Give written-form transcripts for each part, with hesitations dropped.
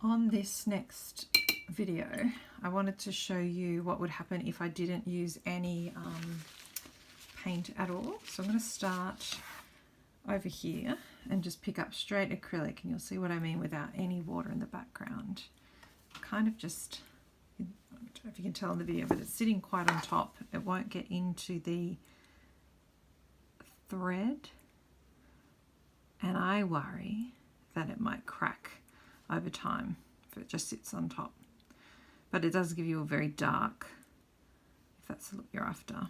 On this next video, I wanted to show you what would happen if I didn't use any paint at all. So I'm going to start over here and just pick up straight acrylic, and you'll see what I mean without any water in the background. Kind of just, I don't know if you can tell in the video, but it's sitting quite on top. It won't get into the thread, and I worry that it might crack over time if it just sits on top. But it does give you a very dark, if that's the look you're after, a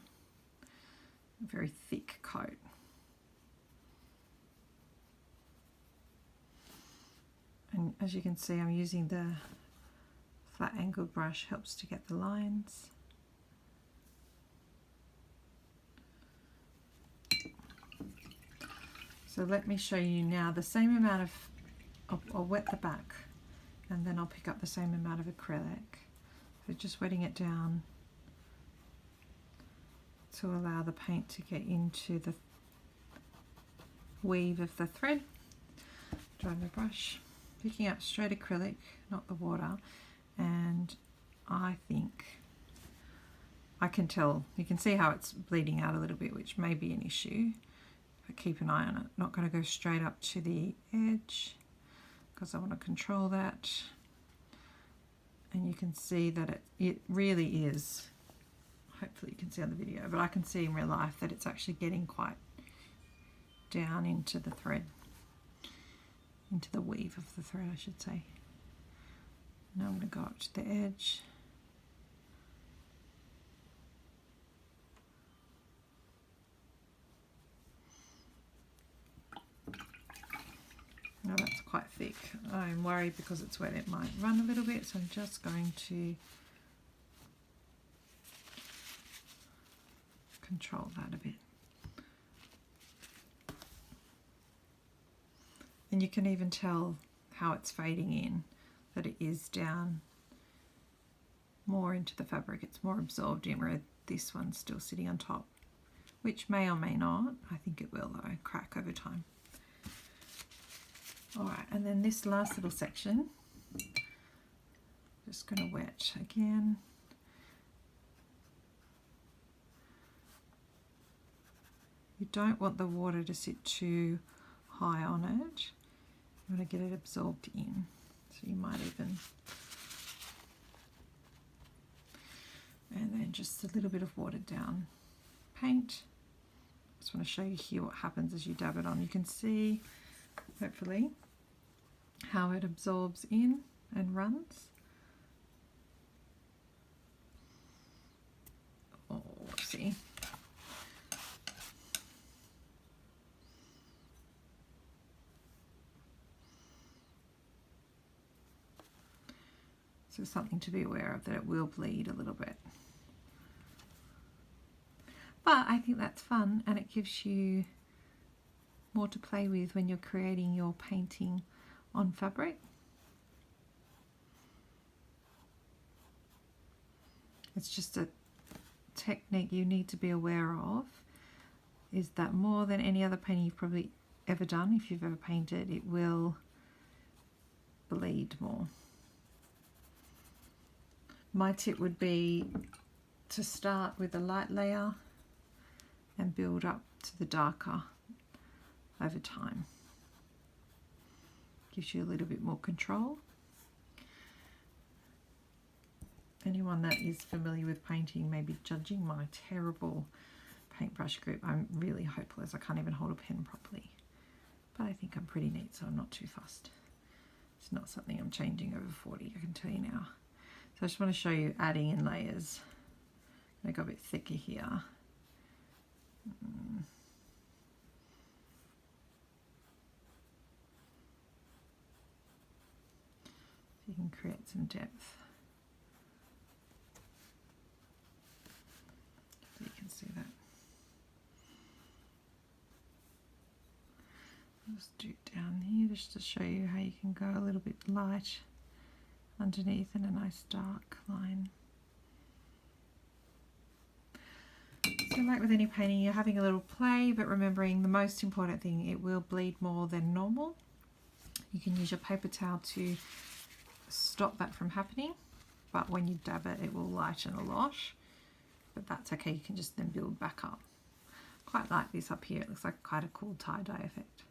very thick coat. And as you can see, I'm using the flat angled brush, helps to get the lines. So let me show you now the same amount of, I'll wet the back and then I'll pick up the same amount of acrylic. So just wetting it down to allow the paint to get into the weave of the thread. Dry my brush, picking up straight acrylic, not the water, and I think I can tell, you can see how it's bleeding out a little bit, which may be an issue, but keep an eye on it. Not going to go straight up to the edge because I want to control that. And you can see that it really is, hopefully you can see on the video, but I can see in real life that it's actually getting quite down into the thread, into the weave of the thread, I should say. Now I'm going to go up to the edge. Now that's quite thick. I'm worried because it's wet it might run a little bit, so I'm just going to control that a bit. And you can even tell how it's fading in, that it is down more into the fabric. It's more absorbed in, where this one's still sitting on top, which may or may not, I think it will though, crack over time. Alright, and then this last little section, just going to wet again. You don't want the water to sit too high on it. You want to get it absorbed in. So you might even, and then just a little bit of watered down paint. Just want to show you here what happens as you dab it on. You can see, hopefully, how it absorbs in and runs. Oh, see. So something to be aware of, that it will bleed a little bit. But I think that's fun, and it gives you more to play with when you're creating your painting on fabric. It's just a technique you need to be aware of, is that more than any other painting you've probably ever done, if you've ever painted, it will bleed more. My tip would be to start with a light layer and build up to the darker over time. Gives you a little bit more control. Anyone that is familiar with painting may be judging my terrible paintbrush grip. I'm really hopeless. I can't even hold a pen properly. But I think I'm pretty neat, so I'm not too fussed. It's not something I'm changing over 40, I can tell you now. So I just want to show you adding in layers. I got a bit thicker here. So you can create some depth. So you can see that. I'll just do it down here just to show you how you can go a little bit light underneath and a nice dark line. So like with any painting, you're having a little play, but remembering the most important thing, it will bleed more than normal. You can use your paper towel to stop that from happening, but when you dab it, it will lighten a lot. But that's okay, you can just then build back up. Quite like this up here, it looks like quite a cool tie-dye effect.